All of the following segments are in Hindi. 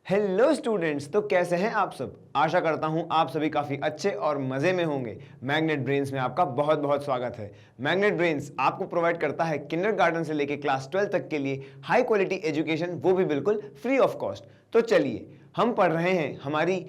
हेलो स्टूडेंट्स, तो कैसे हैं आप सब। आशा करता हूं आप सभी काफ़ी अच्छे और मज़े में होंगे। मैग्नेट ब्रेन्स में आपका बहुत बहुत स्वागत है। मैग्नेट ब्रेन्स आपको प्रोवाइड करता है किंडरगार्टन से लेकर क्लास 12 तक के लिए हाई क्वालिटी एजुकेशन, वो भी बिल्कुल फ्री ऑफ कॉस्ट। तो चलिए हम पढ़ रहे हैं हमारी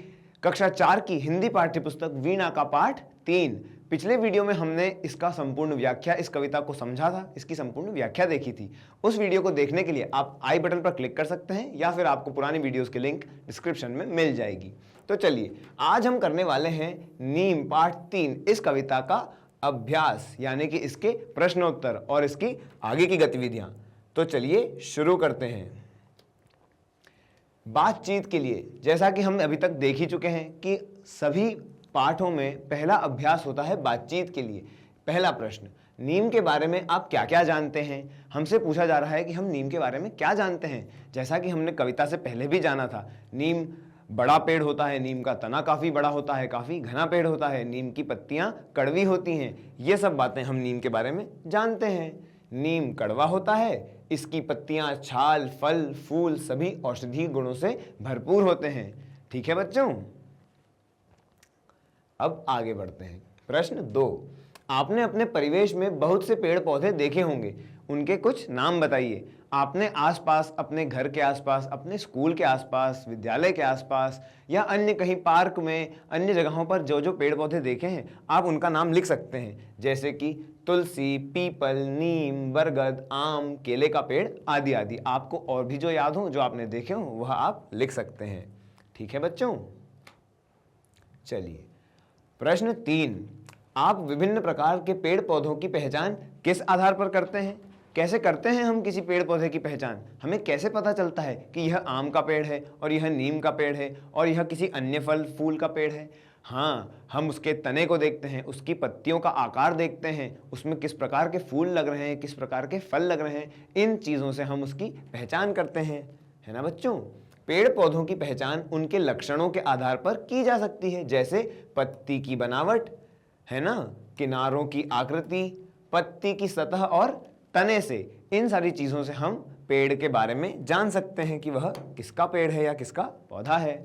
कक्षा 4 की हिंदी पाठ्य पुस्तक वीणा का पाठ 3। पिछले वीडियो में हमने इसका संपूर्ण व्याख्या, इस कविता को समझा था, इसकी संपूर्ण व्याख्या देखी थी। उस वीडियो को देखने के लिए आप आई बटन पर क्लिक कर सकते हैं या फिर आपको पुरानी वीडियोस के लिंक डिस्क्रिप्शन में मिल जाएगी। तो चलिए आज हम करने वाले हैं नीम पाठ 3 इस कविता का अभ्यास, यानी कि इसके प्रश्नोत्तर और इसकी आगे की गतिविधियां। तो चलिए शुरू करते हैं। बातचीत के लिए, जैसा कि हम अभी तक देख ही चुके हैं कि सभी पाठों में पहला अभ्यास होता है बातचीत के लिए। पहला प्रश्न, नीम के बारे में आप क्या क्या जानते हैं। हमसे पूछा जा रहा है कि हम नीम के बारे में क्या जानते हैं। जैसा कि हमने कविता से पहले भी जाना था, नीम बड़ा पेड़ होता है, नीम का तना काफ़ी बड़ा होता है, काफ़ी घना पेड़ होता है, नीम की पत्तियां कड़वी होती हैं। ये सब बातें हम नीम के बारे में जानते हैं। नीम कड़वा होता है, इसकी पत्तियां, छाल, फल, फूल सभी औषधीय गुणों से भरपूर होते हैं। ठीक है बच्चों, अब आगे बढ़ते हैं। प्रश्न 2, आपने अपने परिवेश में बहुत से पेड़ पौधे देखे होंगे, उनके कुछ नाम बताइए। आपने आसपास, अपने घर के आसपास, अपने स्कूल के आसपास, विद्यालय के आसपास या अन्य कहीं पार्क में, अन्य जगहों पर जो जो पेड़ पौधे देखे हैं आप उनका नाम लिख सकते हैं, जैसे कि तुलसी, पीपल, नीम, बरगद, आम, केले का पेड़ आदि आदि। आपको और भी जो याद हो, जो आपने देखे हो, वह आप लिख सकते हैं। ठीक है बच्चों, चलिए प्रश्न 3, आप विभिन्न प्रकार के पेड़ पौधों की पहचान किस आधार पर करते हैं। कैसे करते हैं हम किसी पेड़ पौधे की पहचान। हमें कैसे पता चलता है कि यह आम का पेड़ है और यह नीम का पेड़ है और यह किसी अन्य फल फूल का पेड़ है। हाँ, हम उसके तने को देखते हैं, उसकी पत्तियों का आकार देखते हैं, उसमें किस प्रकार के फूल लग रहे हैं, किस प्रकार के फल लग रहे हैं। इन चीज़ों से हम उसकी पहचान करते हैं, है ना बच्चों। पेड़ पौधों की पहचान उनके लक्षणों के आधार पर की जा सकती है, जैसे पत्ती की बनावट, है ना, किनारों की आकृति, पत्ती की सतह और तने से। इन सारी चीजों से हम पेड़ के बारे में जान सकते हैं कि वह किसका पेड़ है या किसका पौधा है।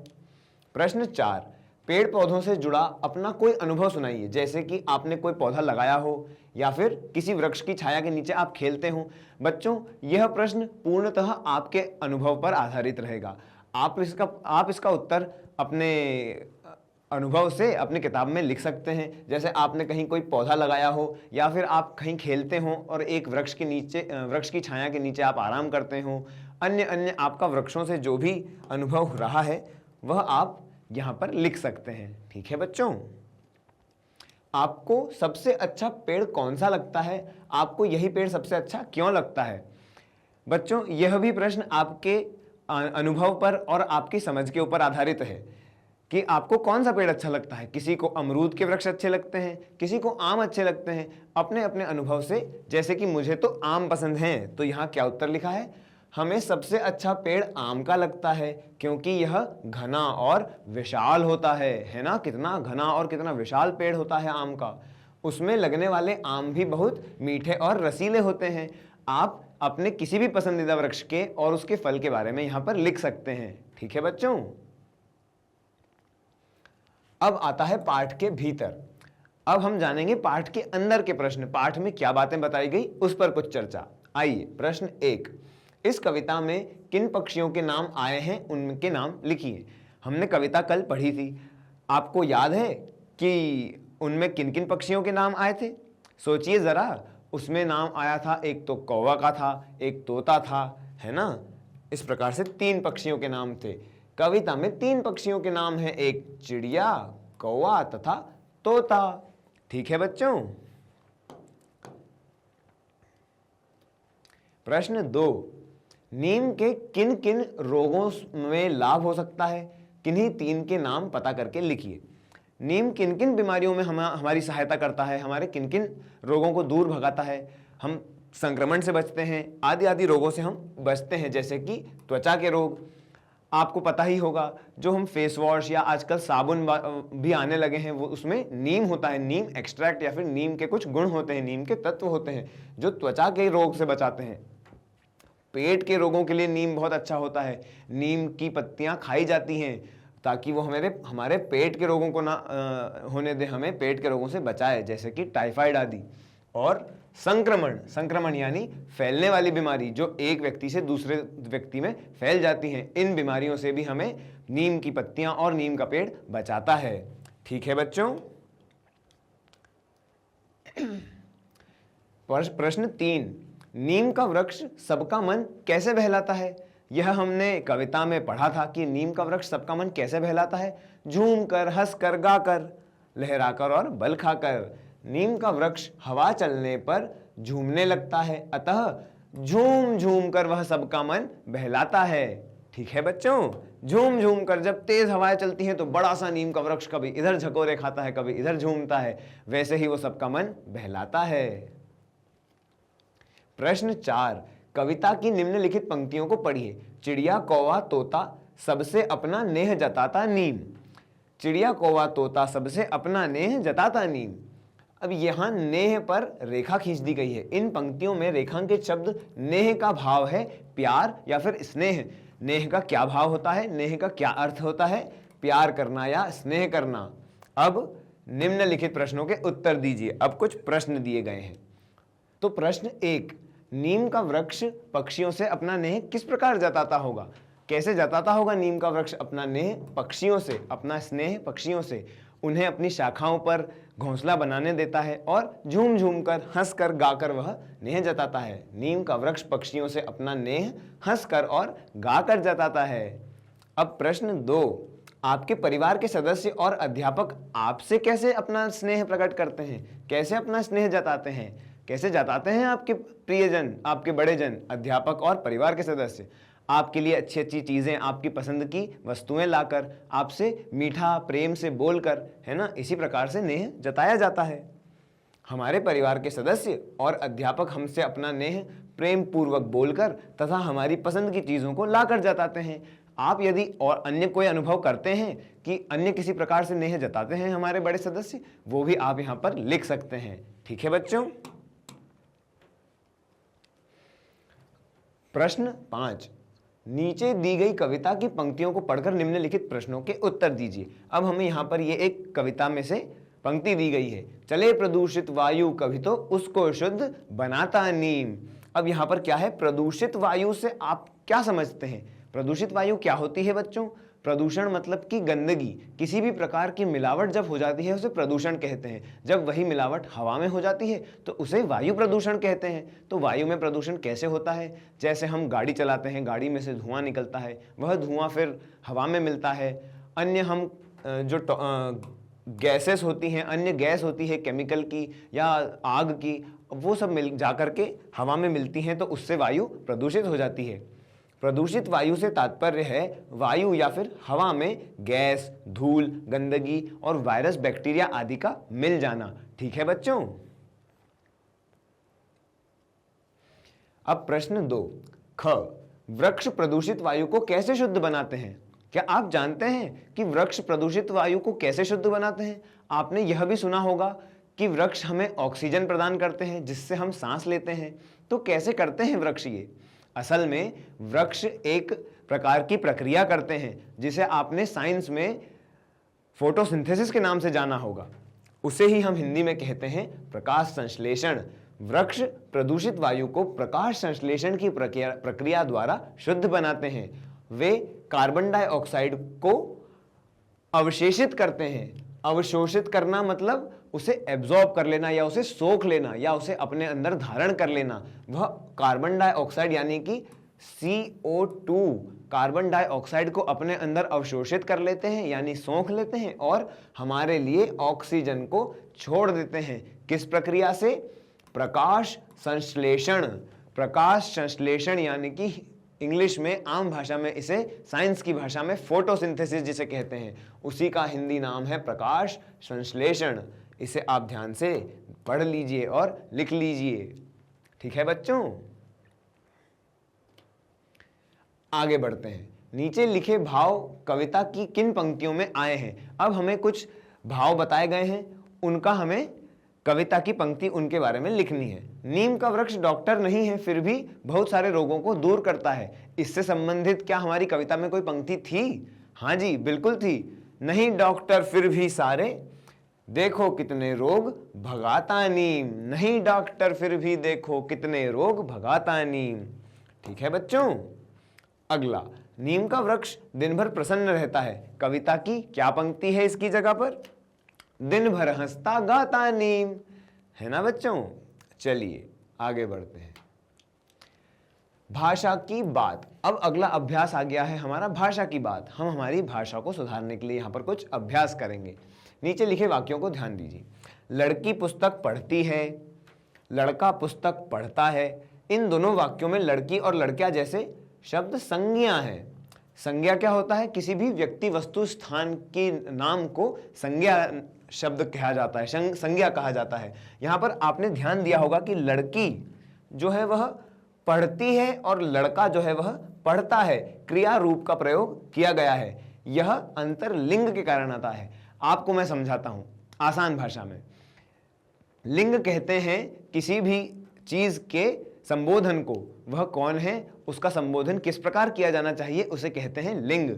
प्रश्न 4, पेड़ पौधों से जुड़ा अपना कोई अनुभव सुनाइए, जैसे कि आपने कोई पौधा लगाया हो या फिर किसी वृक्ष की छाया के नीचे आप खेलते हो। बच्चों, यह प्रश्न पूर्णतः आपके अनुभव पर आधारित रहेगा। आप इसका उत्तर अपने अनुभव से अपनी किताब में लिख सकते हैं। जैसे आपने कहीं कोई पौधा लगाया हो या फिर आप कहीं खेलते हो और एक वृक्ष की छाया के नीचे आप आराम करते हो। अन्य आपका वृक्षों से जो भी अनुभव रहा है वह आप यहाँ पर लिख सकते हैं। ठीक है बच्चों, आपको सबसे अच्छा पेड़ कौन सा लगता है, आपको यही पेड़ सबसे अच्छा क्यों लगता है। बच्चों, यह भी प्रश्न आपके अनुभव पर और आपकी समझ के ऊपर आधारित है कि आपको कौन सा पेड़ अच्छा लगता है। किसी को अमरूद के वृक्ष अच्छे लगते हैं, किसी को आम अच्छे लगते हैं, अपने अपने अनुभव से। जैसे कि मुझे तो आम पसंद हैं, तो यहाँ क्या उत्तर लिखा है, हमें सबसे अच्छा पेड़ आम का लगता है क्योंकि यह घना और विशाल होता है ना। कितना घना और कितना विशाल पेड़ होता है आम का। उसमें लगने वाले आम भी बहुत मीठे और रसीले होते हैं। आप अपने किसी भी पसंदीदा वृक्ष के और उसके फल के बारे में यहाँ पर लिख सकते हैं। ठीक है बच्चों, अब आता है पाठ के भीतर। अब हम जानेंगे पाठ के अंदर के प्रश्न, पाठ में क्या बातें बताई गई उस पर कुछ चर्चा। आइए, प्रश्न 1, इस कविता में किन पक्षियों के नाम आए हैं उनके नाम लिखिए। हमने कविता कल पढ़ी थी, आपको याद है कि उनमें किन किन पक्षियों के नाम आए थे। सोचिए जरा, उसमें नाम आया था, एक तो कौवा का था, एक तोता था, है ना। इस प्रकार से 3 पक्षियों के नाम थे। कविता में 3 पक्षियों के नाम हैं, एक चिड़िया, कौवा तथा तोता। ठीक है बच्चों। प्रश्न 2, नीम के किन किन रोगों में लाभ हो सकता है, किन्हीं 3 के नाम पता करके लिखिए। नीम किन किन बीमारियों में हमारी सहायता करता है, हमारे किन किन रोगों को दूर भगाता है, हम संक्रमण से बचते हैं, आदि आदि रोगों से हम बचते हैं, जैसे कि त्वचा के रोग। आपको पता ही होगा, जो हम फेस वॉश या आजकल साबुन भी आने लगे हैं, वो उसमें नीम होता है, नीम एक्सट्रैक्ट या फिर नीम के कुछ गुण होते हैं, नीम के तत्व होते हैं जो त्वचा के रोग से बचाते हैं। पेट के रोगों के लिए नीम बहुत अच्छा होता है। नीम की पत्तियां खाई जाती हैं ताकि वो हमारे पेट के रोगों को ना होने दे, हमें पेट के रोगों से बचाए, जैसे कि टाइफाइड आदि। और संक्रमण यानी फैलने वाली बीमारी जो एक व्यक्ति से दूसरे व्यक्ति में फैल जाती हैं, इन बीमारियों से भी हमें नीम की पत्तियां और नीम का पेड़ बचाता है। ठीक है बच्चों। प्रश्न 3, नीम का वृक्ष सबका मन कैसे बहलाता है? यह हमने कविता में पढ़ा था कि नीम का वृक्ष सबका मन कैसे बहलाता है? झूम कर, हंस कर, गाकर, लहराकर और बल खाकर। नीम का वृक्ष हवा चलने पर झूमने लगता है, अतः झूम झूम कर वह सबका मन बहलाता है। ठीक है बच्चों, झूम झूम कर, जब तेज हवाएं चलती हैं तो बड़ा सा नीम का वृक्ष कभी इधर झकोरे खाता है, कभी इधर झूमता है, वैसे ही वो सबका मन बहलाता है। प्रश्न 4, कविता की निम्नलिखित पंक्तियों को पढ़िए। चिड़िया कौवा तोता सबसे अपना नेह जताता नीम। चिड़िया कौवा तोता सबसे अपना नेह जताता नीम। अब यहां नेह पर रेखा खींच दी गई है। इन पंक्तियों में रेखांकित शब्द नेह का भाव है प्यार या फिर स्नेह। नेह का क्या भाव होता है, नेह का क्या अर्थ होता है? प्यार करना या स्नेह करना। अब निम्नलिखित प्रश्नों के उत्तर दीजिए। अब कुछ प्रश्न दिए गए हैं। तो प्रश्न 1, नीम का वृक्ष पक्षियों से अपना नेह किस प्रकार जताता होगा? कैसे जताता होगा नीम का वृक्ष अपना नेह? पक्षियों से, अपना स्नेह पक्षियों से। उन्हें अपनी शाखाओं पर घोंसला बनाने देता है और झूम झूम कर, हंस कर, गाकर वह नेह जताता है। नीम का वृक्ष पक्षियों से अपना नेह हंस कर और गाकर जताता है। अब प्रश्न 2, आपके परिवार के सदस्य और अध्यापक आपसे कैसे अपना स्नेह प्रकट करते हैं? कैसे अपना स्नेह जताते हैं? कैसे जताते हैं आपके प्रियजन, आपके बड़े जन, अध्यापक और परिवार के सदस्य? आपके लिए अच्छी अच्छी चीज़ें, आपकी पसंद की वस्तुएं लाकर, आपसे मीठा प्रेम से बोलकर, है ना, इसी प्रकार से नेह जताया जाता है। हमारे परिवार के सदस्य और अध्यापक हमसे अपना नेह प्रेम पूर्वक बोलकर तथा हमारी पसंद की चीज़ों को लाकर जताते हैं। आप यदि और अन्य कोई अनुभव करते हैं कि अन्य किसी प्रकार से नेह जताते हैं हमारे बड़े सदस्य, वो भी आप यहाँ पर लिख सकते हैं। ठीक है बच्चों। प्रश्न 5, नीचे दी गई कविता की पंक्तियों को पढ़कर निम्नलिखित प्रश्नों के उत्तर दीजिए। अब हमें यहाँ पर ये एक कविता में से पंक्ति दी गई है, चले प्रदूषित वायु कभी तो उसको शुद्ध बनाता नीम। अब यहाँ पर क्या है? प्रदूषित वायु से आप क्या समझते हैं? प्रदूषित वायु क्या होती है बच्चों? प्रदूषण मतलब कि गंदगी, किसी भी प्रकार की मिलावट जब हो जाती है उसे प्रदूषण कहते हैं। जब वही मिलावट हवा में हो जाती है तो उसे वायु प्रदूषण कहते हैं। तो वायु में प्रदूषण कैसे होता है? जैसे हम गाड़ी चलाते हैं, गाड़ी में से धुआं निकलता है, वह धुआं फिर हवा में मिलता है। अन्य हम जो गैसेस होती हैं, अन्य गैस होती है केमिकल की या आग की, वो सब मिल जाकर के हवा में मिलती हैं तो उससे वायु प्रदूषित हो जाती है। प्रदूषित वायु से तात्पर्य है वायु या फिर हवा में गैस, धूल, गंदगी और वायरस, बैक्टीरिया आदि का मिल जाना। ठीक है बच्चों। अब प्रश्न 2, ख, वृक्ष प्रदूषित वायु को कैसे शुद्ध बनाते हैं? क्या आप जानते हैं कि वृक्ष प्रदूषित वायु को कैसे शुद्ध बनाते हैं? आपने यह भी सुना होगा कि वृक्ष हमें ऑक्सीजन प्रदान करते हैं जिससे हम सांस लेते हैं। तो कैसे करते हैं वृक्ष ये? असल में वृक्ष एक प्रकार की प्रक्रिया करते हैं जिसे आपने साइंस में फोटोसिंथेसिस के नाम से जाना होगा। उसे ही हम हिंदी में कहते हैं प्रकाश संश्लेषण। वृक्ष प्रदूषित वायु को प्रकाश संश्लेषण की प्रक्रिया द्वारा शुद्ध बनाते हैं। वे कार्बन डाइऑक्साइड को अवशेषित करते हैं। अवशोषित करना मतलब उसे एब्जॉर्ब कर लेना या उसे सोख लेना या उसे अपने अंदर धारण कर लेना। वह कार्बन डाइऑक्साइड यानी कि CO2 कार्बन डाइऑक्साइड को अपने अंदर अवशोषित कर लेते हैं यानी सोख लेते हैं और हमारे लिए ऑक्सीजन को छोड़ देते हैं। किस प्रक्रिया से? प्रकाश संश्लेषण। प्रकाश संश्लेषण यानी कि इंग्लिश में, आम भाषा में इसे, साइंस की भाषा में फोटोसिंथेसिस जिसे कहते हैं, उसी का हिंदी नाम है प्रकाश संश्लेषण। इसे आप ध्यान से पढ़ लीजिए और लिख लीजिए। ठीक है बच्चों। आगे बढ़ते हैं। नीचे लिखे भाव कविता की किन पंक्तियों में आए हैं? अब हमें कुछ भाव बताए गए हैं, उनका हमें कविता की पंक्ति उनके बारे में लिखनी है। नीम का वृक्ष डॉक्टर नहीं है, फिर भी बहुत सारे रोगों को दूर करता है। इससे संबंधित क्या हमारी कविता में कोई पंक्ति थी? हाँ जी, बिल्कुल थी। नहीं डॉक्टर फिर भी सारे, देखो कितने रोग भगाता नीम। नहीं डॉक्टर फिर भी देखो कितने रोग भगाता नीम। ठीक है बच्चों। अगला, नीम का वृक्ष दिन भर प्रसन्न रहता है। कविता की क्या पंक्ति है इसकी जगह पर? दिन भर हंसता गाता नीम, है ना बच्चों। चलिए आगे बढ़ते हैं। भाषा की बात। अब अगला अभ्यास आ गया है हमारा भाषा की बात। हम हमारी भाषा को सुधारने के लिए यहां पर कुछ अभ्यास करेंगे। नीचे लिखे वाक्यों को ध्यान दीजिए। लड़की पुस्तक पढ़ती है, लड़का पुस्तक पढ़ता है। इन दोनों वाक्यों में लड़की और लड़किया जैसे शब्द संज्ञा है। संज्ञा क्या होता है? किसी भी व्यक्ति, वस्तु, स्थान के नाम को संज्ञा शब्द कहा जाता है, संज्ञा कहा जाता है। यहां पर आपने ध्यान दिया होगा कि लड़की जो है वह पढ़ती है और लड़का जो है वह पढ़ता है। क्रिया रूप का प्रयोग किया गया है। यह अंतर लिंग के कारण आता है। आपको मैं समझाता हूं आसान भाषा में। लिंग कहते हैं किसी भी चीज के संबोधन को, वह कौन है, उसका संबोधन किस प्रकार किया जाना चाहिए, उसे कहते हैं लिंग।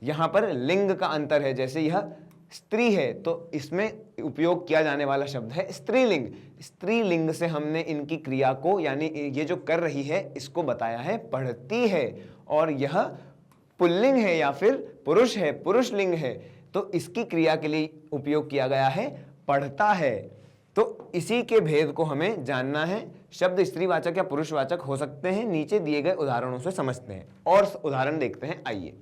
यहां पर लिंग का अंतर है। जैसे यह स्त्री है तो इसमें उपयोग किया जाने वाला शब्द है स्त्रीलिंग। स्त्रीलिंग से हमने इनकी क्रिया को, यानी ये जो कर रही है इसको बताया है पढ़ती है। और यह पुल्लिंग है या फिर पुरुष है, पुरुष लिंग है, तो इसकी क्रिया के लिए उपयोग किया गया है पढ़ता है। तो इसी के भेद को हमें जानना है। शब्द स्त्रीवाचक या पुरुषवाचक हो सकते हैं। नीचे दिए गए उदाहरणों से समझते हैं और उदाहरण देखते हैं। आइए,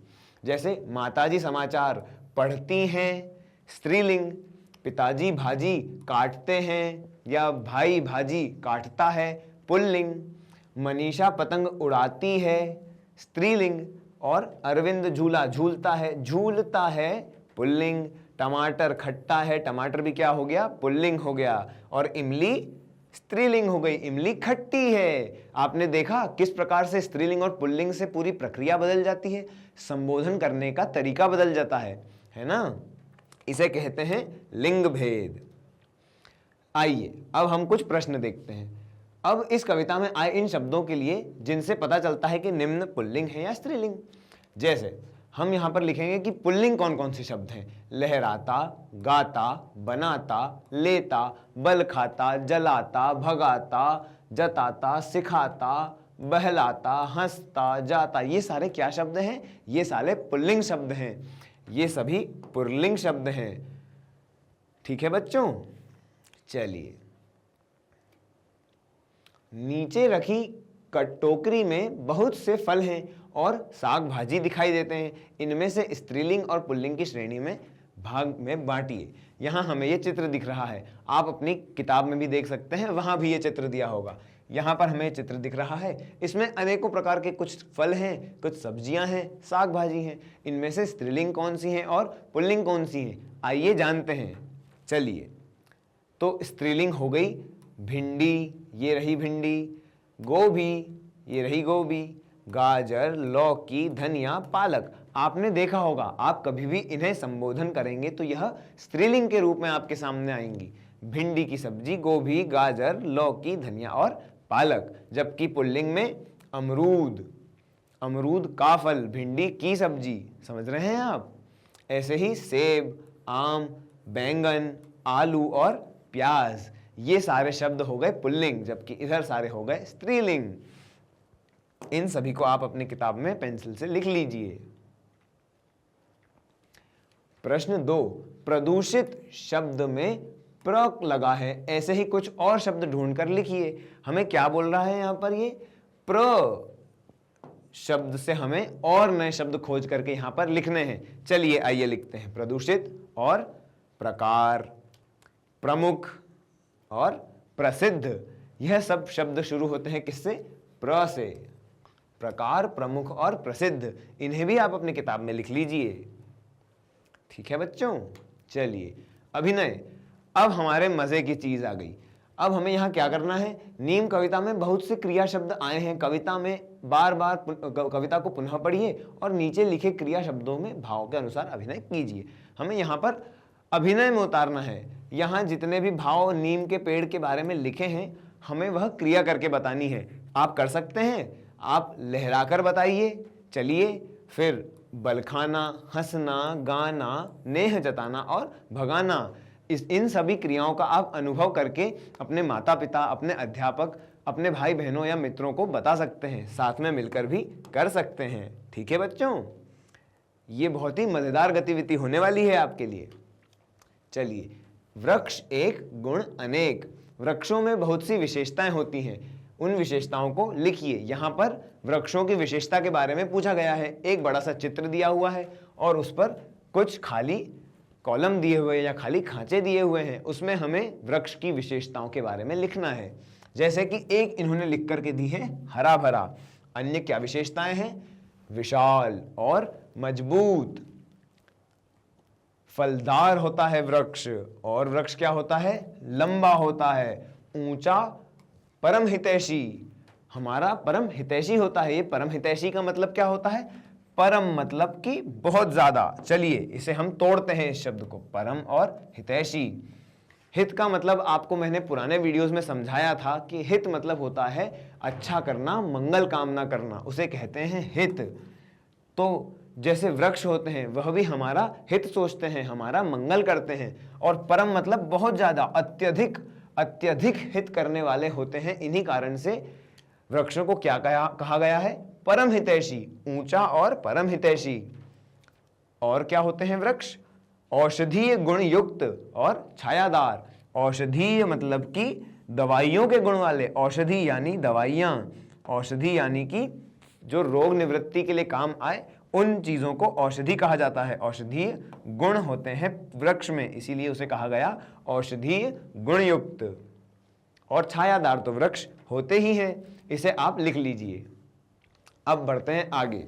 जैसे माताजी समाचार पढ़ती हैं, स्त्रीलिंग। पिताजी भाजी काटते हैं या भाई भाजी काटता है, पुल्लिंग। मनीषा पतंग उड़ाती है, स्त्रीलिंग। और अरविंद झूला झूलता है, झूलता है, पुल्लिंग। टमाटर खट्टा है, टमाटर भी क्या हो गया? पुल्लिंग हो गया। और इमली स्त्रीलिंग हो गई, इमली खट्टी है। आपने देखा किस प्रकार से स्त्रीलिंग और पुल्लिंग से पूरी प्रक्रिया बदल जाती है, संबोधन करने का तरीका बदल जाता है ना। इसे कहते हैं लिंग भेद। आइए अब हम कुछ प्रश्न देखते हैं। अब इस कविता में आए इन शब्दों के लिए जिनसे पता चलता है कि निम्न पुल्लिंग है या स्त्रीलिंग। जैसे हम यहां पर लिखेंगे कि पुल्लिंग कौन कौन से शब्द हैं? लहराता, गाता, बनाता, लेता, बल खाता, जलाता, भगाता, जताता, सिखाता, बहलाता, हंसता, जाता। ये सारे क्या शब्द हैं? ये सारे पुल्लिंग शब्द हैं। ये सभी पुल्लिंग शब्द हैं। ठीक है बच्चों। चलिए, नीचे रखी टोकरी में बहुत से फल हैं और साग भाजी दिखाई देते हैं। इनमें से स्त्रीलिंग और पुल्लिंग की श्रेणी में भाग में बांटिए। यहां हमें यह चित्र दिख रहा है। आप अपनी किताब में भी देख सकते हैं, वहां भी ये चित्र दिया होगा। यहां पर हमें चित्र दिख रहा है। इसमें अनेकों प्रकार के कुछ फल हैं, कुछ सब्जियां हैं, साग भाजी हैं। इनमें से स्त्रीलिंग कौन सी है और पुल्लिंग कौन सी है, आइए जानते हैं। चलिए, तो स्त्रीलिंग हो गई भिंडी, ये रही भिंडी। गोभी, ये रही गोभी। गाजर, लौकी, धनिया, पालक। आपने देखा होगा, आप कभी भी इन्हें संबोधन करेंगे तो यह स्त्रीलिंग के रूप में आपके सामने आएंगी। भिंडी की सब्जी, गोभी, गाजर, लौकी, धनिया और पालक। जबकि पुल्लिंग में अमरूद, अमरूद का फल, भिंडी की सब्जी। समझ रहे हैं आप? ऐसे ही सेब, आम, बैंगन, आलू और प्याज। ये सारे शब्द हो गए पुल्लिंग, जबकि इधर सारे हो गए स्त्रीलिंग। इन सभी को आप अपनी किताब में पेंसिल से लिख लीजिए। प्रश्न 2, प्रदूषित शब्द में प्र लगा है, ऐसे ही कुछ और शब्द ढूंढकर लिखिए। हमें क्या बोल रहा है यहां पर? ये प्र शब्द से हमें और नए शब्द खोज करके यहां पर लिखने हैं। चलिए आइए लिखते हैं। प्रदूषित और प्रकार, प्रमुख और प्रसिद्ध। यह सब शब्द शुरू होते हैं किससे? प्र से। प्रकार, प्रमुख और प्रसिद्ध, इन्हें भी आप अपनी किताब में लिख लीजिए। ठीक है बच्चों। चलिए, अभिनय। अब हमारे मजे की चीज आ गई। अब हमें यहां क्या करना है? नीम कविता में बहुत से क्रिया शब्द आए हैं। कविता में बार बार कविता को पुनः पढ़िए और नीचे लिखे क्रिया शब्दों में भाव के अनुसार अभिनय कीजिए। हमें यहां पर अभिनय में उतारना है। यहाँ जितने भी भाव नीम के पेड़ के बारे में लिखे हैं हमें वह क्रिया करके बतानी है। आप कर सकते हैं, आप लहराकर बताइए। चलिए फिर बलखाना, हंसना, गाना, नेह जताना और भगाना, इन सभी क्रियाओं का आप अनुभव करके अपने माता पिता, अपने अध्यापक, अपने भाई बहनों या मित्रों को बता सकते हैं, साथ में मिलकर भी कर सकते हैं। ठीक है बच्चों, ये बहुत ही मजेदार गतिविधि होने वाली है आपके लिए। चलिए, वृक्ष एक गुण अनेक। वृक्षों में बहुत सी विशेषताएं होती हैं, उन विशेषताओं को लिखिए। यहाँ पर वृक्षों की विशेषता के बारे में पूछा गया है। एक बड़ा सा चित्र दिया हुआ है और उस पर कुछ खाली कॉलम दिए हुए या खाली खांचे दिए हुए हैं, उसमें हमें वृक्ष की विशेषताओं के बारे में लिखना है। जैसे कि एक इन्होंने लिख करके दी है हरा भरा। अन्य क्या विशेषताएं हैं? विशाल और मजबूत, फलदार होता है वृक्ष, और वृक्ष क्या होता है? लंबा होता है, ऊंचा, परम हितैषी। हमारा परम हितैषी होता है। ये परम हितैषी का मतलब क्या होता है? परम मतलब कि बहुत ज्यादा। चलिए इसे हम तोड़ते हैं इस शब्द को, परम और हितैषी। हित का मतलब आपको मैंने पुराने वीडियोस में समझाया था कि हित मतलब होता है अच्छा करना, मंगल कामना करना, उसे कहते हैं हित। तो जैसे वृक्ष होते हैं वह भी हमारा हित सोचते हैं, हमारा मंगल करते हैं। और परम मतलब बहुत ज्यादा, अत्यधिक, अत्यधिक हित करने वाले होते हैं। इन्हीं कारण से वृक्षों को क्या कहा गया है? परम हितैषी, ऊंचा और परम हितैषी। और क्या होते हैं वृक्ष? औषधीय गुण युक्त और छायादार। औषधीय मतलब कि दवाइयों के गुण वाले, औषधि यानी दवाइयां, औषधि यानी कि जो रोग निवृत्ति के लिए काम आए, उन चीजों को औषधि कहा जाता है। औषधीय गुण होते हैं वृक्ष में, इसीलिए उसे कहा गया औषधीय गुण युक्त। और छायादार तो वृक्ष होते ही हैं, इसे आप लिख लीजिए। अब बढ़ते हैं आगे।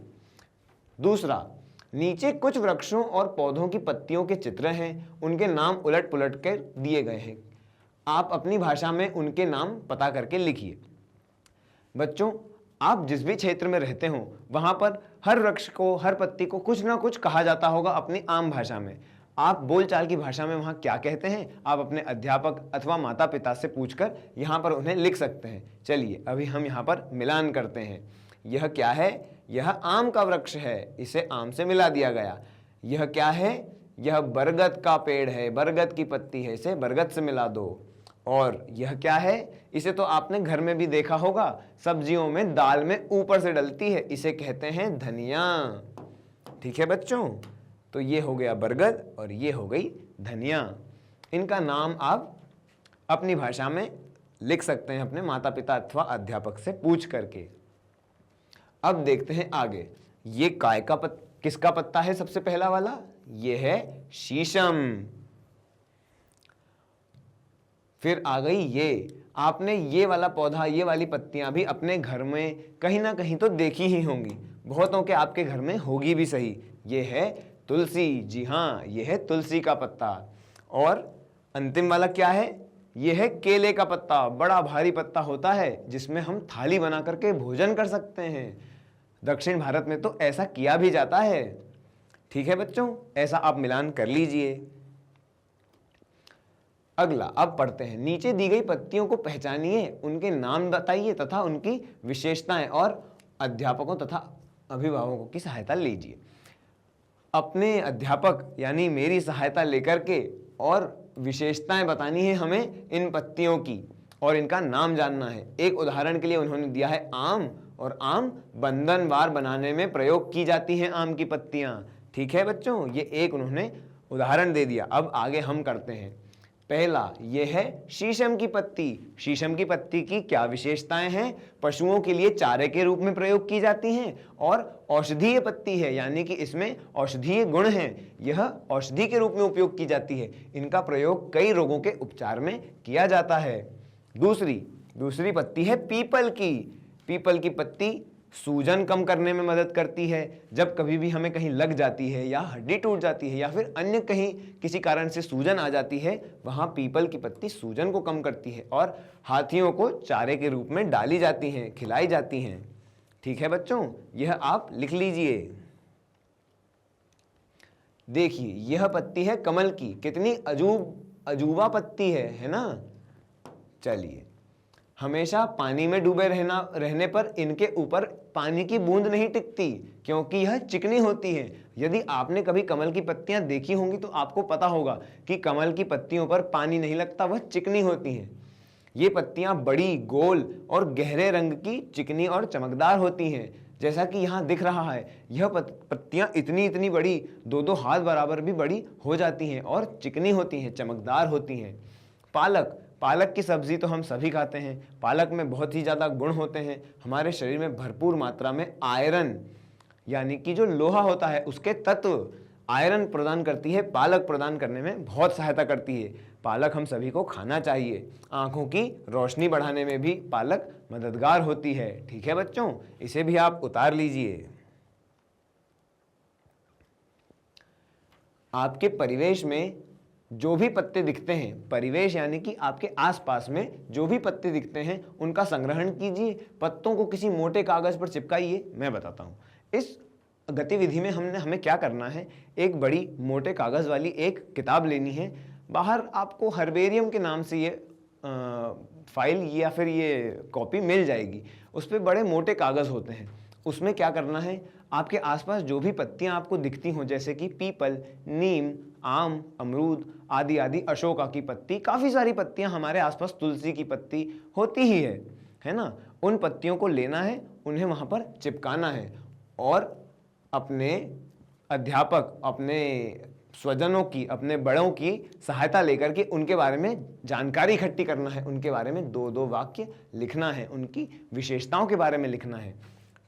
दूसरा, नीचे कुछ वृक्षों और पौधों की पत्तियों के चित्र हैं, उनके नाम उलट पुलट कर दिए गए हैं। आप अपनी भाषा में उनके नाम पता करके लिखिए। बच्चों, आप जिस भी क्षेत्र में रहते हो वहां पर हर वृक्ष को, हर पत्ती को कुछ ना कुछ कहा जाता होगा अपनी आम भाषा में। आप बोलचाल की भाषा में वहां क्या कहते हैं, आप अपने अध्यापक अथवा माता पिता से पूछकर यहाँ पर उन्हें लिख सकते हैं। चलिए अभी हम यहाँ पर मिलान करते हैं। यह क्या है? यह आम का वृक्ष है, इसे आम से मिला दिया गया। यह क्या है? यह बरगद का पेड़ है, बरगद की पत्ती है, इसे बरगद से मिला दो। और यह क्या है? इसे तो आपने घर में भी देखा होगा, सब्जियों में, दाल में ऊपर से डलती है, इसे कहते हैं धनिया। ठीक है बच्चों, तो ये हो गया बरगद और ये हो गई धनिया। इनका नाम आप अपनी भाषा में लिख सकते हैं अपने माता पिता अथवा अध्यापक से पूछ करके। अब देखते हैं आगे। ये किसका पत्ता है? सबसे पहला वाला ये है शीशम। फिर आ गई ये, आपने ये वाला पौधा, ये वाली पत्तियां भी अपने घर में कहीं ना कहीं तो देखी ही होंगी, बहुतों के आपके घर में होगी भी सही। ये है तुलसी। जी हाँ, ये है तुलसी का पत्ता। और अंतिम वाला क्या है? ये है केले का पत्ता। बड़ा भारी पत्ता होता है जिसमें हम थाली बना करके भोजन कर सकते हैं। दक्षिण भारत में तो ऐसा किया भी जाता है। ठीक है बच्चों, ऐसा आप मिलान कर लीजिए। अगला अब पढ़ते हैं। नीचे दी गई पत्तियों को पहचानिए, उनके नाम बताइए तथा उनकी विशेषताएं, और अध्यापकों तथा अभिभावकों की सहायता लीजिए। अपने अध्यापक यानी मेरी सहायता लेकर के और विशेषताएं बतानी है हमें इन पत्तियों की, और इनका नाम जानना है। एक उदाहरण के लिए उन्होंने दिया है आम, और आम बंधनवार बनाने में प्रयोग की जाती हैं आम की पत्तियां। ठीक है बच्चों, ये एक उन्होंने उदाहरण दे दिया। अब आगे हम करते हैं। पहला, ये है शीशम की पत्ती। शीशम की पत्ती की क्या विशेषताएं हैं? पशुओं के लिए चारे के रूप में प्रयोग की जाती हैं, और औषधीय पत्ती है, यानी कि इसमें औषधीय गुण हैं। यह औषधि के रूप में उपयोग की जाती है। इनका प्रयोग कई रोगों के उपचार में किया जाता है। दूसरी पत्ती है पीपल की। पीपल की पत्ती सूजन कम करने में मदद करती है। जब कभी भी हमें कहीं लग जाती है या हड्डी टूट जाती है या फिर अन्य कहीं किसी कारण से सूजन आ जाती है, वहां पीपल की पत्ती सूजन को कम करती है, और हाथियों को चारे के रूप में डाली जाती हैं, खिलाई जाती हैं। ठीक है बच्चों, यह आप लिख लीजिए। देखिए यह पत्ती है कमल की, कितनी अजूबा पत्ती है ना। चलिए, हमेशा पानी में डूबे रहने पर इनके ऊपर पानी की बूंद नहीं टिकती, क्योंकि यह चिकनी होती है। यदि आपने कभी कमल की पत्तियां देखी होंगी तो आपको पता होगा कि कमल की पत्तियों पर पानी नहीं लगता, वह चिकनी होती हैं। ये पत्तियां बड़ी, गोल और गहरे रंग की, चिकनी और चमकदार होती हैं। जैसा कि यहाँ दिख रहा है, यह पत्तियां इतनी इतनी बड़ी, 2-2 हाथ बराबर भी बड़ी हो जाती हैं और चिकनी होती हैं, चमकदार होती हैं। पालक की सब्जी तो हम सभी खाते हैं। पालक में बहुत ही ज़्यादा गुण होते हैं। हमारे शरीर में भरपूर मात्रा में आयरन, यानी कि जो लोहा होता है उसके तत्व, आयरन प्रदान करती है, पालक प्रदान करने में बहुत सहायता करती है। पालक हम सभी को खाना चाहिए। आंखों की रोशनी बढ़ाने में भी पालक मददगार होती है। ठीक है बच्चों, इसे भी आप उतार लीजिए। आपके परिवेश में जो भी पत्ते दिखते हैं, परिवेश यानी कि आपके आसपास में जो भी पत्ते दिखते हैं उनका संग्रहण कीजिए, पत्तों को किसी मोटे कागज पर चिपकाइए। मैं बताता हूँ इस गतिविधि में हमें क्या करना है। एक बड़ी मोटे कागज वाली एक किताब लेनी है। बाहर आपको हर्बेरियम के नाम से ये फाइल या फिर ये कॉपी मिल जाएगी। उस पर बड़े मोटे कागज होते हैं। उसमें क्या करना है, आपके आसपास जो भी पत्तियां आपको दिखती हों, जैसे कि पीपल, नीम, आम, अमरूद आदि आदि, अशोका की पत्ती, काफ़ी सारी पत्तियां हमारे आसपास, तुलसी की पत्ती होती ही है ना। उन पत्तियों को लेना है, उन्हें वहाँ पर चिपकाना है और अपने अध्यापक, अपने स्वजनों की, अपने बड़ों की सहायता लेकर के उनके बारे में जानकारी इकट्ठी करना है। उनके बारे में 2-2 वाक्य लिखना है, उनकी विशेषताओं के बारे में लिखना है।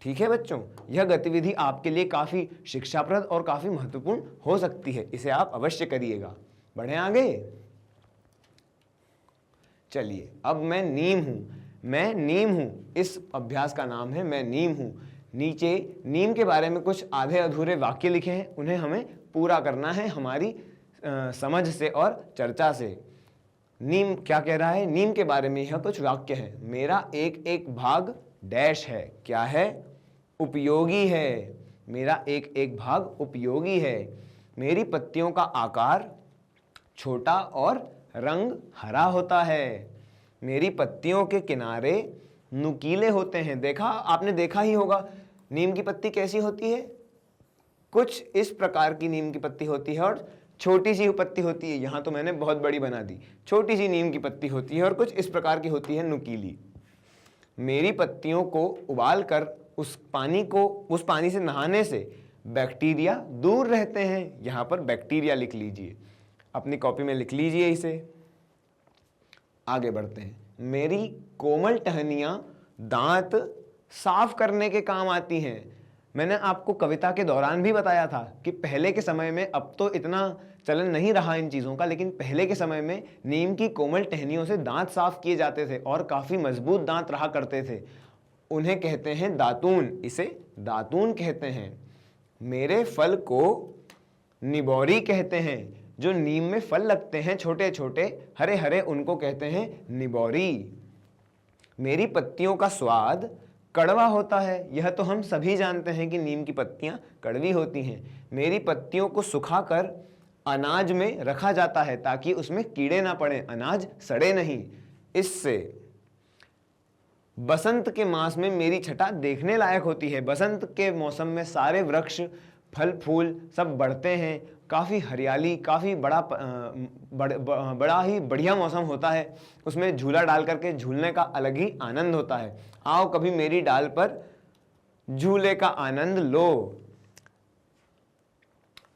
ठीक है बच्चों, यह गतिविधि आपके लिए काफ़ी शिक्षाप्रद और काफ़ी महत्वपूर्ण हो सकती है। इसे आप अवश्य करिएगा। बढ़े आगे। चलिए, अब मैं नीम हूं। इस अभ्यास का नाम है मैं नीम हूं। नीचे नीम के बारे में कुछ आधे अधूरे वाक्य लिखे हैं, उन्हें हमें पूरा करना है हमारी समझ से और चर्चा से। नीम क्या कह रहा है, नीम के बारे में यह कुछ वाक्य है। मेरा एक एक भाग डैश है। क्या है? उपयोगी है। मेरा एक एक भाग उपयोगी है। मेरी पत्तियों का आकार छोटा और रंग हरा होता है। मेरी पत्तियों के किनारे नुकीले होते हैं। आपने देखा ही होगा नीम की पत्ती कैसी होती है। कुछ इस प्रकार की नीम की पत्ती होती है और छोटी सी पत्ती होती है। यहाँ तो मैंने बहुत बड़ी बना दी। छोटी सी नीम की पत्ती होती है और कुछ इस प्रकार की होती है, नुकीली। मेरी पत्तियों को उबाल कर उस पानी से नहाने से बैक्टीरिया दूर रहते हैं। यहाँ पर बैक्टीरिया लिख लीजिए, अपनी कॉपी में लिख लीजिए इसे। आगे बढ़ते हैं। मेरी कोमल टहनियाँ दांत साफ करने के काम आती हैं। मैंने आपको कविता के दौरान भी बताया था कि पहले के समय में, अब तो इतना चलन नहीं रहा इन चीज़ों का, लेकिन पहले के समय में नीम की कोमल टहनियों से दांत साफ किए जाते थे और काफ़ी मजबूत दांत रहा करते थे। उन्हें कहते हैं दातून, इसे दातून कहते हैं। मेरे फल को निबोरी कहते हैं। जो नीम में फल लगते हैं छोटे छोटे हरे हरे, उनको कहते हैं निबोरी। मेरी पत्तियों का स्वाद कड़वा होता है। यह तो हम सभी जानते हैं कि नीम की पत्तियां कड़वी होती हैं। मेरी पत्तियों को सुखाकर अनाज में रखा जाता है ताकि उसमें कीड़े ना पड़े, अनाज सड़े नहीं। इससे बसंत के मास में मेरी छटा देखने लायक होती है। बसंत के मौसम में सारे वृक्ष, फल फूल सब बढ़ते हैं, काफ़ी हरियाली, काफ़ी बड़ा ही बढ़िया मौसम होता है। उसमें झूला डाल करके झूलने का अलग ही आनंद होता है। आओ कभी मेरी डाल पर झूले का आनंद लो।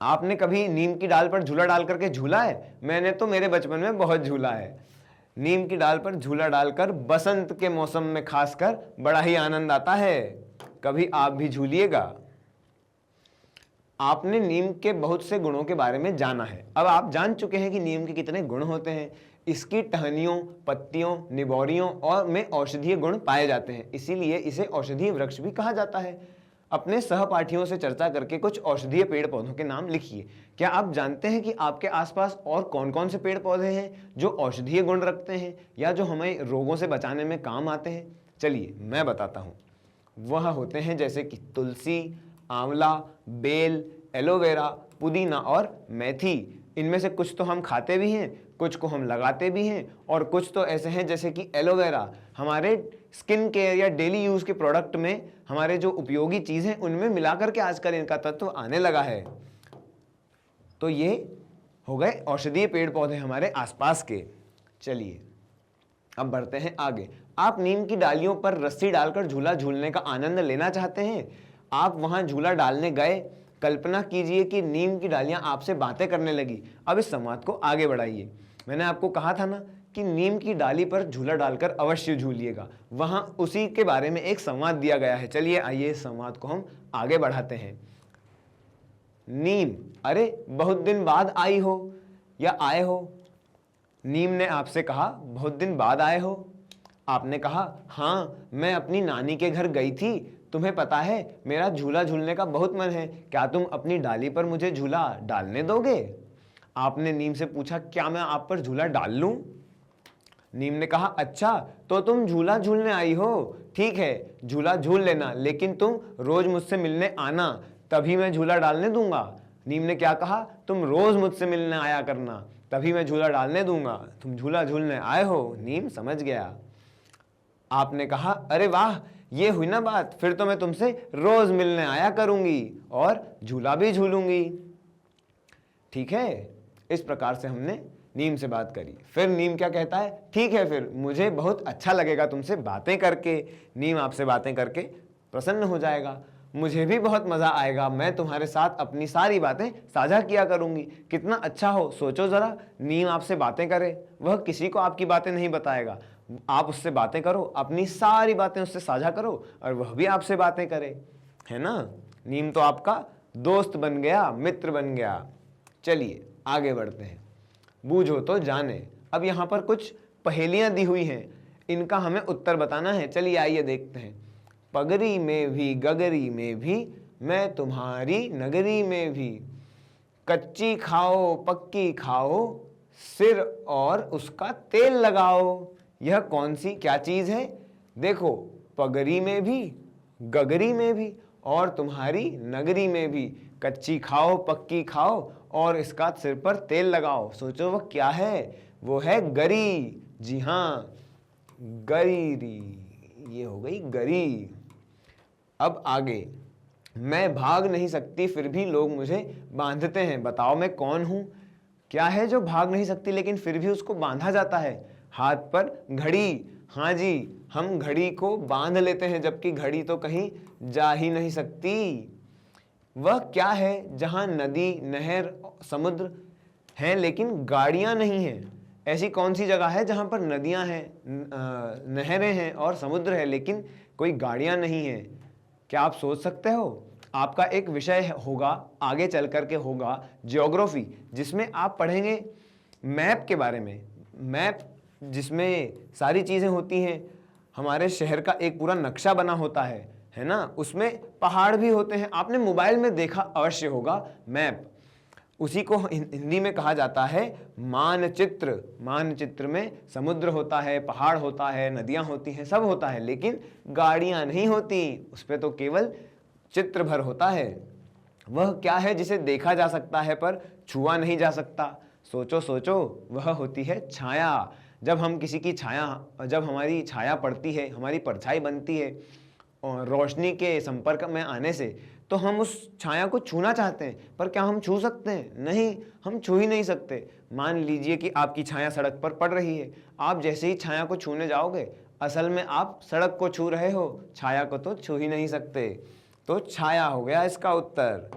आपने कभी नीम की डाल पर झूला डाल करके झूला है? मैंने तो मेरे बचपन में बहुत झूला है। नीम की डाल पर झूला डालकर बसंत के मौसम में खासकर बड़ा ही आनंद आता है। कभी आप भी झूलिएगा। आपने नीम के बहुत से गुणों के बारे में जाना है। अब आप जान चुके हैं कि नीम के कितने गुण होते हैं। इसकी टहनियों, पत्तियों, निबोरियों और में औषधीय गुण पाए जाते हैं, इसीलिए इसे औषधीय वृक्ष भी कहा जाता है। अपने सहपाठियों से चर्चा करके कुछ औषधीय पेड़ पौधों के नाम लिखिए। क्या आप जानते हैं कि आपके आसपास और कौन कौन से पेड़ पौधे हैं जो औषधीय गुण रखते हैं या जो हमें रोगों से बचाने में काम आते हैं? चलिए मैं बताता हूँ। वह होते हैं जैसे कि तुलसी, आंवला, बेल, एलोवेरा, पुदीना और मेथी। इनमें से कुछ तो हम खाते भी हैं, कुछ को हम लगाते भी हैं, और कुछ तो ऐसे हैं जैसे कि एलोवेरा, हमारे स्किन केयर या डेली यूज के प्रोडक्ट में हमारे जो उपयोगी चीज़ हैं उनमें मिलाकर के आजकल इनका तत्व आने लगा है। तो ये हो गए औषधीय पेड़ पौधे हमारे आसपास के। चलिए अब बढ़ते हैं आगे। आप नीम की डालियों पर रस्सी डालकर झूला झूलने का आनंद लेना चाहते हैं। आप वहां झूला डालने गए, कल्पना कीजिए कि नीम की डालियां आपसे बातें करने लगी। अब इस संवाद को आगे बढ़ाइए। मैंने आपको कहा था ना कि नीम की डाली पर झूला डालकर अवश्य झूलिएगा, वहां उसी के बारे में एक संवाद दिया गया है। चलिए आइए इस संवाद को हम आगे बढ़ाते हैं। नीम, अरे बहुत दिन बाद आई हो या आए हो। नीम ने आपसे कहा, बहुत दिन बाद आए हो। आपने कहा, हाँ मैं अपनी नानी के घर गई थी। तुम्हें पता है मेरा झूला झूलने का बहुत मन है, क्या तुम अपनी डाली पर मुझे झूला डालने दोगे। आपने नीम से पूछा, क्या मैं आप पर झूला डाल लूं। नीम ने कहा, अच्छा तो तुम झूला झूलने आई हो, ठीक है झूला झूल लेना, लेकिन तुम रोज मुझसे मिलने आना, तभी मैं झूला डालने दूंगा। नीम ने क्या कहा, तुम रोज मुझसे मिलने आया करना, तभी मैं झूला डालने दूंगा। तुम झूला झूलने आए हो। नीम समझ गया। आपने कहा, अरे वाह ये हुई ना बात, फिर तो मैं तुमसे रोज मिलने आया करूंगी और झूला भी झूलूंगी। ठीक है, इस प्रकार से हमने नीम से बात करी। फिर नीम क्या कहता है, ठीक है फिर मुझे बहुत अच्छा लगेगा तुमसे बातें करके। नीम आपसे बातें करके प्रसन्न हो जाएगा। मुझे भी बहुत मजा आएगा, मैं तुम्हारे साथ अपनी सारी बातें साझा किया करूंगी। कितना अच्छा हो, सोचो जरा, नीम आपसे बातें करे, वह किसी को आपकी बातें नहीं बताएगा। आप उससे बातें करो, अपनी सारी बातें उससे साझा करो और वह भी आपसे बातें करे, है ना। नीम तो आपका दोस्त बन गया, मित्र बन गया। चलिए आगे बढ़ते हैं। बूझो तो जाने। अब यहाँ पर कुछ पहेलियां दी हुई हैं, इनका हमें उत्तर बताना है। चलिए आइए देखते हैं। पगरी में भी गगरी में भी, मैं तुम्हारी नगरी में भी, कच्ची खाओ पक्की खाओ, सिर और उसका तेल लगाओ। यह कौन सी क्या चीज है। देखो, पगरी में भी, गगरी में भी और तुम्हारी नगरी में भी, कच्ची खाओ पक्की खाओ और इसका सिर पर तेल लगाओ। सोचो वह क्या है। वो है गरी। जी हाँ, गरी, ये हो गई गरी। अब आगे, मैं भाग नहीं सकती फिर भी लोग मुझे बांधते हैं। बताओ मैं कौन हूं। क्या है जो भाग नहीं सकती लेकिन फिर भी उसको बांधा जाता है। हाथ पर घड़ी। हाँ जी, हम घड़ी को बांध लेते हैं जबकि घड़ी तो कहीं जा ही नहीं सकती। वह क्या है जहां नदी नहर समुद्र हैं लेकिन गाड़ियां नहीं हैं। ऐसी कौन सी जगह है जहां पर नदियां हैं, नहरें हैं और समुद्र है लेकिन कोई गाड़ियां नहीं हैं। क्या आप सोच सकते हो। आपका एक विषय होगा, आगे चल करके होगा ज्योग्राफी, जिसमें आप पढ़ेंगे मैप के बारे में। मैप जिसमें सारी चीज़ें होती हैं, हमारे शहर का एक पूरा नक्शा बना होता है ना। उसमें पहाड़ भी होते हैं, आपने मोबाइल में देखा अवश्य होगा मैप। उसी को हिंदी में कहा जाता है मानचित्र। मानचित्र में समुद्र होता है, पहाड़ होता है, नदियां होती हैं, सब होता है, लेकिन गाड़ियां नहीं होती। उस पर तो केवल चित्र भर होता है। वह क्या है जिसे देखा जा सकता है पर छुआ नहीं जा सकता। सोचो सोचो, वह होती है छाया। जब हम किसी की छाया, जब हमारी छाया पड़ती है, हमारी परछाई बनती है और रोशनी के संपर्क में आने से, तो हम उस छाया को छूना चाहते हैं, पर क्या हम छू सकते हैं। नहीं, हम छू ही नहीं सकते। मान लीजिए कि आपकी छाया सड़क पर पड़ रही है, आप जैसे ही छाया को छूने जाओगे, असल में आप सड़क को छू रहे हो, छाया को तो छू ही नहीं सकते। तो छाया हो गया इसका उत्तर।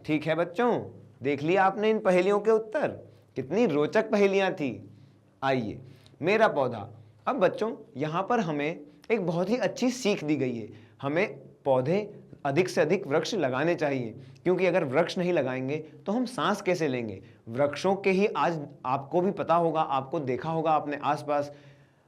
ठीक है बच्चों, देख लिया आपने इन पहेलियों के उत्तर। कितनी रोचक पहेलियां थी। आइए, मेरा पौधा। अब बच्चों यहाँ पर हमें एक बहुत ही अच्छी सीख दी गई है। हमें पौधे अधिक से अधिक वृक्ष लगाने चाहिए, क्योंकि अगर वृक्ष नहीं लगाएंगे तो हम सांस कैसे लेंगे। वृक्षों के ही आज आपको भी पता होगा, आपको देखा होगा अपने आसपास,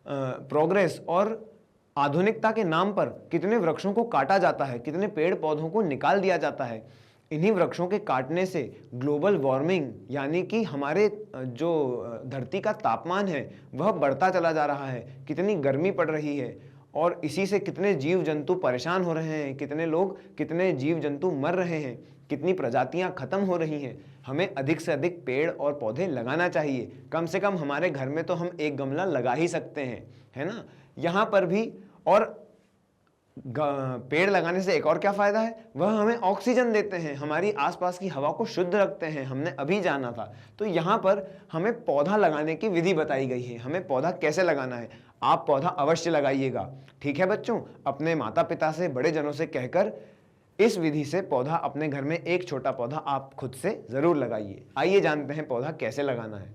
प्रोग्रेस और आधुनिकता के नाम पर कितने वृक्षों को काटा जाता है, कितने पेड़ पौधों को निकाल दिया जाता है। इन्हीं वृक्षों के काटने से ग्लोबल वार्मिंग, यानी कि हमारे जो धरती का तापमान है वह बढ़ता चला जा रहा है। कितनी गर्मी पड़ रही है और इसी से कितने जीव जंतु परेशान हो रहे हैं, कितने लोग, कितने जीव जंतु मर रहे हैं। कितनी प्रजातियां खत्म हो रही हैं। हमें अधिक से अधिक पेड़ और पौधे लगाना चाहिए। कम से कम हमारे घर में तो हम एक गमला लगा ही सकते हैं, है ना। यहाँ पर भी और पेड़ लगाने से एक और क्या फायदा है, वह हमें ऑक्सीजन देते हैं, हमारी आसपास की हवा को शुद्ध रखते हैं, हमने अभी जाना था। तो यहाँ पर हमें पौधा लगाने की विधि बताई गई है, हमें पौधा कैसे लगाना है। आप पौधा अवश्य लगाइएगा, ठीक है बच्चों। अपने माता पिता से, बड़े जनों से कहकर इस विधि से पौधा अपने घर में एक छोटा पौधा आप खुद से जरूर लगाइए। आइए जानते हैं पौधा कैसे लगाना है।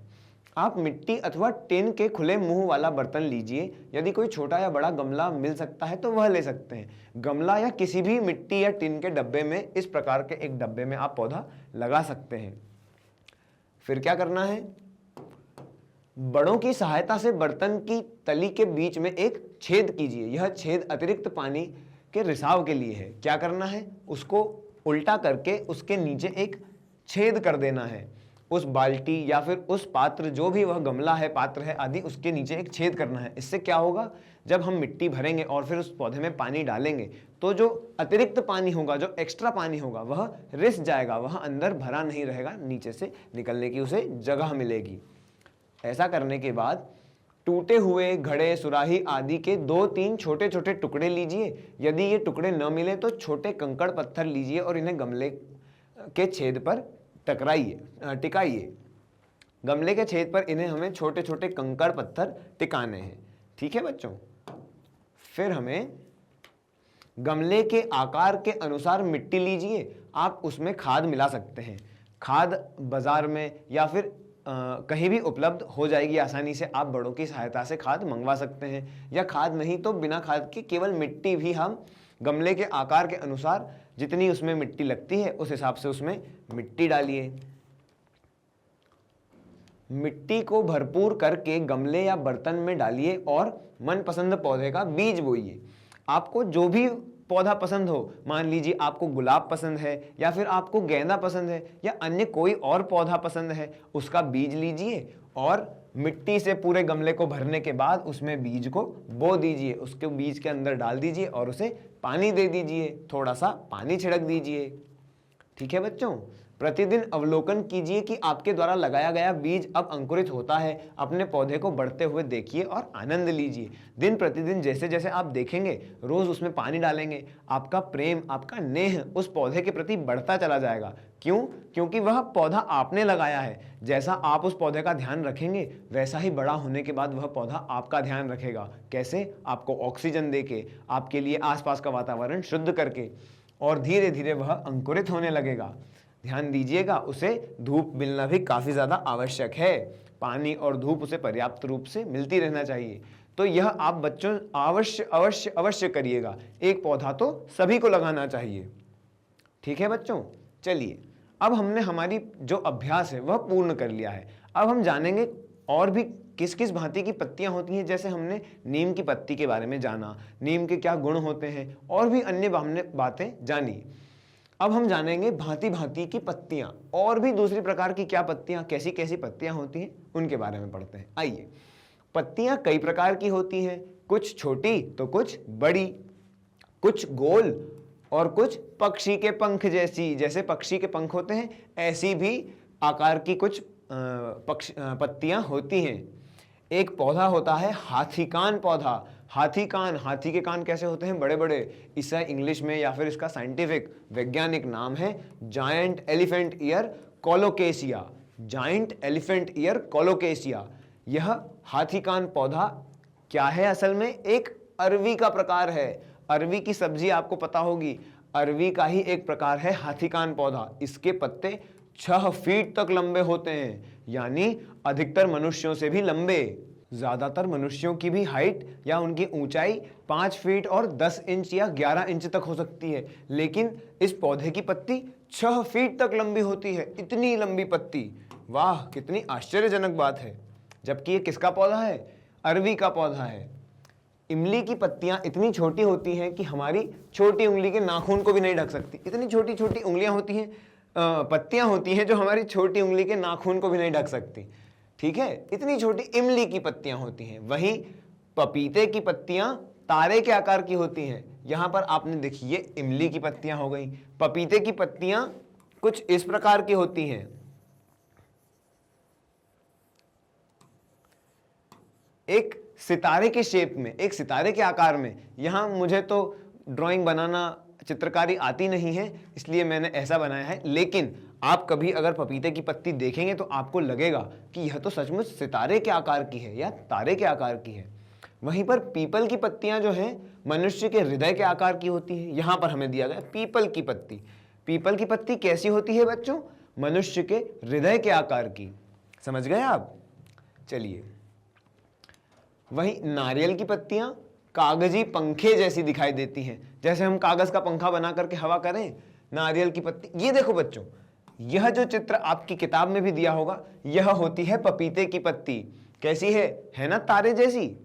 आप मिट्टी अथवा टिन के खुले मुंह वाला बर्तन लीजिए। यदि कोई छोटा या बड़ा गमला मिल सकता है तो वह ले सकते हैं। गमला या किसी भी मिट्टी या टिन के डब्बे में, इस प्रकार के एक डब्बे में आप पौधा लगा सकते हैं। फिर क्या करना है, बड़ों की सहायता से बर्तन की तली के बीच में एक छेद कीजिए। यह छेद अतिरिक्त पानी के रिसाव के लिए है। क्या करना है, उसको उल्टा करके उसके नीचे एक छेद कर देना है। उस बाल्टी या फिर उस पात्र, जो भी वह गमला है, पात्र है आदि, उसके नीचे एक छेद करना है। इससे क्या होगा, जब हम मिट्टी भरेंगे और फिर उस पौधे में पानी डालेंगे तो जो अतिरिक्त पानी होगा, जो एक्स्ट्रा पानी होगा, वह रिस जाएगा, वह अंदर भरा नहीं रहेगा, नीचे से निकलने की उसे जगह मिलेगी। ऐसा करने के बाद टूटे हुए घड़े, सुराही आदि के 2-3 छोटे छोटे टुकड़े लीजिए। यदि ये टुकड़े न मिले तो छोटे कंकड़ पत्थर लीजिए और इन्हें गमले के छेद पर टिकाइए। गमले के छेद पर इन्हें हमें छोटे छोटे कंकड़ पत्थर टिकाने हैं, ठीक है बच्चों। फिर हमें गमले के आकार के अनुसार मिट्टी लीजिए। आप उसमें खाद मिला सकते हैं। खाद बाजार में या फिर कहीं भी उपलब्ध हो जाएगी आसानी से। आप बड़ों की सहायता से खाद मंगवा सकते हैं, या खाद नहीं तो बिना खाद के केवल मिट्टी भी हम गमले के आकार के अनुसार, जितनी उसमें मिट्टी लगती है उस हिसाब से उसमें मिट्टी डालिए। मिट्टी को भरपूर करके गमले या बर्तन में डालिए और मनपसंद पौधे का बीज बोइए। आपको जो भी पौधा पसंद हो, मान लीजिए आपको गुलाब पसंद है या फिर आपको गेंदा पसंद है या अन्य कोई और पौधा पसंद है, उसका बीज लीजिए और मिट्टी से पूरे गमले को भरने के बाद उसमें बीज को बो दीजिए। उसके बीज के अंदर डाल दीजिए और उसे पानी दे दीजिए, थोड़ा सा पानी छिड़क दीजिए, ठीक है बच्चों। प्रतिदिन अवलोकन कीजिए कि आपके द्वारा लगाया गया बीज अब अंकुरित होता है। अपने पौधे को बढ़ते हुए देखिए और आनंद लीजिए। दिन प्रतिदिन जैसे जैसे आप देखेंगे, रोज उसमें पानी डालेंगे, आपका प्रेम, आपका नेह उस पौधे के प्रति बढ़ता चला जाएगा। क्यों? क्योंकि वह पौधा आपने लगाया है। जैसा आप उस पौधे का ध्यान रखेंगे, वैसा ही बड़ा होने के बाद वह पौधा आपका ध्यान रखेगा। कैसे? आपको ऑक्सीजन देके, आपके लिए आसपास का वातावरण शुद्ध करके, और धीरे धीरे वह अंकुरित होने लगेगा। ध्यान दीजिएगा, उसे धूप मिलना भी काफी ज्यादा आवश्यक है। पानी और धूप उसे पर्याप्त रूप से मिलती रहना चाहिए। तो यह आप बच्चों अवश्य अवश्य अवश्य करिएगा। एक पौधा तो सभी को लगाना चाहिए, ठीक है बच्चों। चलिए, अब हमने हमारी जो अभ्यास है वह पूर्ण कर लिया है। अब हम जानेंगे और भी किस किस भांति की पत्तियां होती हैं। जैसे हमने नीम की पत्ती के बारे में जाना, नीम के क्या गुण होते हैं, और भी अन्य हमने बातें जानी। अब हम जानेंगे भांति भांति की पत्तियां, और भी दूसरी प्रकार की क्या पत्तियां, कैसी कैसी पत्तियां होती हैं, उनके बारे में पढ़ते हैं। आइए, पत्तियां कई प्रकार की होती हैं, कुछ छोटी तो कुछ बड़ी, कुछ गोल और कुछ पक्षी के पंख जैसी। जैसे पक्षी के पंख होते हैं, ऐसी भी आकार की कुछ पत्तियां होती हैं। एक पौधा होता है हाथी कान पौधा। हाथी कान, हाथी के कान कैसे होते हैं? बड़े बड़े। इसका इंग्लिश में या फिर इसका साइंटिफिक वैज्ञानिक नाम है giant elephant year colocasia. Giant elephant year colocasia. यह हाथी कान पौधा क्या है? असल में एक अरवी का प्रकार है। अरवी की सब्जी आपको पता होगी, अरवी का ही एक प्रकार है हाथी कान पौधा। इसके पत्ते 6 फीट तक लंबे होते हैं, यानी अधिकतर मनुष्यों से भी लंबे। ज्यादातर मनुष्यों की भी हाइट या उनकी ऊंचाई 5 फीट और 10 इंच या 11 इंच तक हो सकती है, लेकिन इस पौधे की पत्ती 6 फीट तक लंबी होती है। इतनी लंबी पत्ती, वाह, कितनी आश्चर्यजनक बात है। जबकि ये किसका पौधा है? अरवी का पौधा है। इमली की पत्तियां इतनी छोटी होती हैं कि हमारी छोटी उंगली के नाखून को भी नहीं ढक सकती। इतनी छोटी छोटी उंगलियां होती हैं, पत्तियां होती हैं जो हमारी छोटी उंगली के नाखून को भी नहीं ढक सकती, ठीक है। इतनी छोटी इमली की पत्तियां होती हैं। वहीं पपीते की पत्तियां तारे के आकार की होती हैं। यहां पर आपने देखिए, इमली की पत्तियां हो गई, पपीते की पत्तियां कुछ इस प्रकार की होती हैं। एक सितारे के शेप में, एक सितारे के आकार में। यहां मुझे तो ड्राइंग बनाना, चित्रकारी आती नहीं है, इसलिए मैंने ऐसा बनाया है, लेकिन आप कभी अगर पपीते की पत्ती देखेंगे तो आपको लगेगा कि यह तो सचमुच सितारे के आकार की है या तारे के आकार की है। वहीं पर पीपल की पत्तियां जो हैं मनुष्य के हृदय के आकार की होती हैं। यहां पर हमें दिया गया पीपल की पत्ती। पीपल की पत्ती कैसी होती है बच्चों? मनुष्य के हृदय के आकार की। समझ गए आप? चलिए, वहीं नारियल की पत्तियां कागजी पंखे जैसी दिखाई देती हैं। जैसे हम कागज का पंखा बना करके हवा करें, नारियल की पत्ती। ये देखो बच्चों, यह जो चित्र आपकी किताब में भी दिया होगा, यह होती है पपीते की पत्ती। कैसी है ना? तारे जैसी।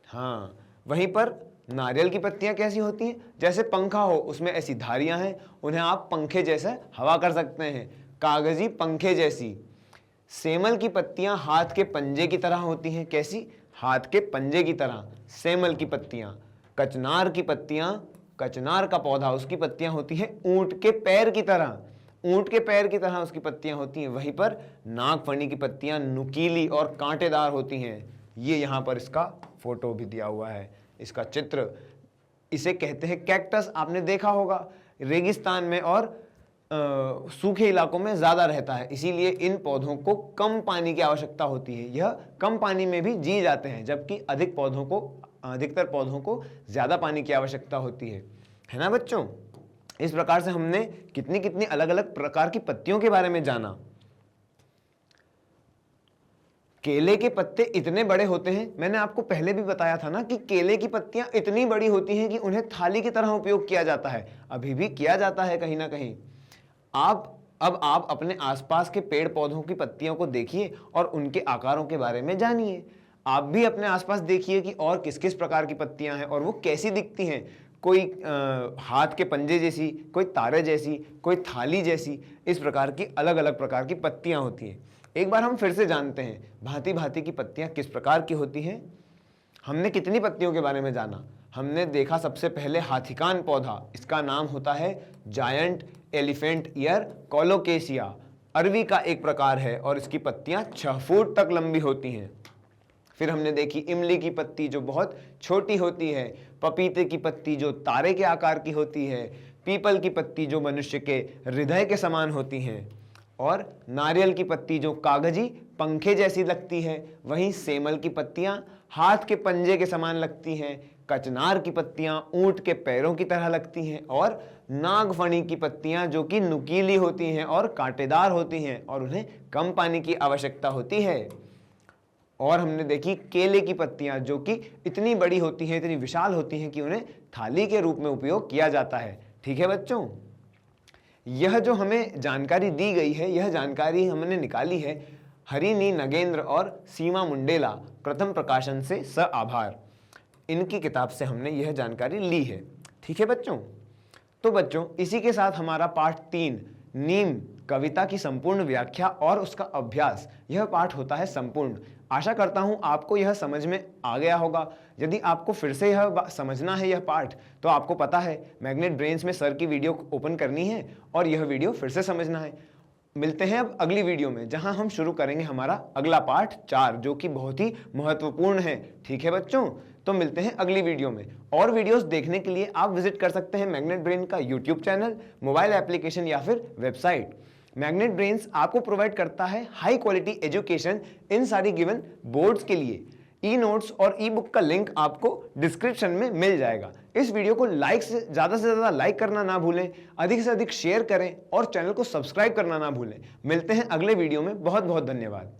हाँ, वहीं पर नारियल की पत्तियां कैसी होती हैं? जैसे पंखा हो, उसमें ऐसी धारियां हैं, उन्हें आप पंखे जैसे हवा कर सकते हैं, कागजी पंखे जैसी। सेमल की पत्तियां हाथ के पंजे की तरह होती हैं। कैसी? हाथ के पंजे की तरह सेमल की पत्तियां। कचनार की पत्तियां, कचनार का पौधा, उसकी पत्तियां होती हैं ऊंट के पैर की तरह। ऊंट के पैर की तरह उसकी पत्तियां होती हैं। वहीं पर नागफनी की पत्तियां नुकीली और कांटेदार होती हैं। ये यहाँ पर इसका फोटो भी दिया हुआ है, इसका चित्र। इसे कहते हैं कैक्टस। आपने देखा होगा, रेगिस्तान में और सूखे इलाकों में ज्यादा रहता है, इसीलिए इन पौधों को कम पानी की आवश्यकता होती है। यह कम पानी में भी जी जाते हैं, जबकि अधिकतर पौधों को ज्यादा पानी की आवश्यकता होती है ना बच्चों? इस प्रकार से हमने कितनी कितनी अलग अलग प्रकार की पत्तियों के बारे में जाना। केले के पत्ते इतने बड़े होते हैं, मैंने आपको पहले भी बताया था ना कि केले की पत्तियां इतनी बड़ी होती हैं कि उन्हें थाली की तरह उपयोग किया जाता है। अभी भी किया जाता है कहीं ना कहीं। अब आप अपने आसपास के पेड़ पौधों की पत्तियों को देखिए और उनके आकारों के बारे में जानिए। आप भी अपने आसपास देखिए कि और किस किस प्रकार की पत्तियां हैं और वो कैसी दिखती हैं। कोई हाथ के पंजे जैसी, कोई तारे जैसी, कोई थाली जैसी, इस प्रकार की अलग अलग प्रकार की पत्तियां होती हैं। एक बार हम फिर से जानते हैं भांति भांति की पत्तियां किस प्रकार की होती हैं। हमने कितनी पत्तियों के बारे में जाना? हमने देखा सबसे पहले हाथीकान पौधा, इसका नाम होता है जायंट एलिफेंट ईयर कोलोकेशिया। अरवी का एक प्रकार है और इसकी पत्तियां 6 फुट तक लंबी होती हैं। फिर हमने देखी इमली की पत्ती जो बहुत छोटी होती है, पपीते की पत्ती जो तारे के आकार की होती है, पीपल की पत्ती जो मनुष्य के हृदय के समान होती हैं, और नारियल की पत्ती जो कागजी पंखे जैसी लगती है। वहीं सेमल की पत्तियां हाथ के पंजे के समान लगती हैं, कचनार की पत्तियां ऊंट के पैरों की तरह लगती हैं, और नागफनी की पत्तियां जो कि नुकीली होती हैं और कांटेदार होती हैं और उन्हें कम पानी की आवश्यकता होती है। और हमने देखी केले की पत्तियां जो कि इतनी बड़ी होती हैं, इतनी विशाल होती हैं कि उन्हें थाली के रूप में उपयोग किया जाता है। ठीक है बच्चों, यह जो हमें जानकारी दी गई है, यह जानकारी हमने निकाली है हरिनी नगेंद्र और सीमा मुंडेला प्रथम प्रकाशन से स आभार। इनकी किताब से हमने यह जानकारी ली है। ठीक है बच्चों, तो बच्चों इसी के साथ हमारा पाठ 3 नीम कविता की संपूर्ण व्याख्या और उसका अभ्यास, यह पाठ होता है संपूर्ण। आशा करता हूं आपको यह समझ में आ गया होगा। यदि आपको फिर से यह समझना है यह पाठ, तो आपको पता है मैग्नेट ब्रेन्स में सर की वीडियो ओपन करनी है और यह वीडियो फिर से समझना है। मिलते हैं अब अगली वीडियो में, जहां हम शुरू करेंगे हमारा अगला पाठ 4, जो कि बहुत ही महत्वपूर्ण है। ठीक है बच्चों, तो मिलते हैं अगली वीडियो में। और वीडियोस देखने के लिए आप विजिट कर सकते हैं मैग्नेट ब्रेन का यूट्यूब चैनल, मोबाइल एप्लीकेशन या फिर वेबसाइट। मैग्नेट ब्रेन्स आपको प्रोवाइड करता है हाई क्वालिटी एजुकेशन इन सारी गिवन बोर्ड्स के लिए। ई नोट्स और ई बुक का लिंक आपको डिस्क्रिप्शन में मिल जाएगा। इस वीडियो को से ज़्यादा लाइक करना ना भूलें, अधिक से अधिक शेयर करें और चैनल को सब्सक्राइब करना ना भूलें। मिलते हैं अगले वीडियो में। बहुत बहुत धन्यवाद।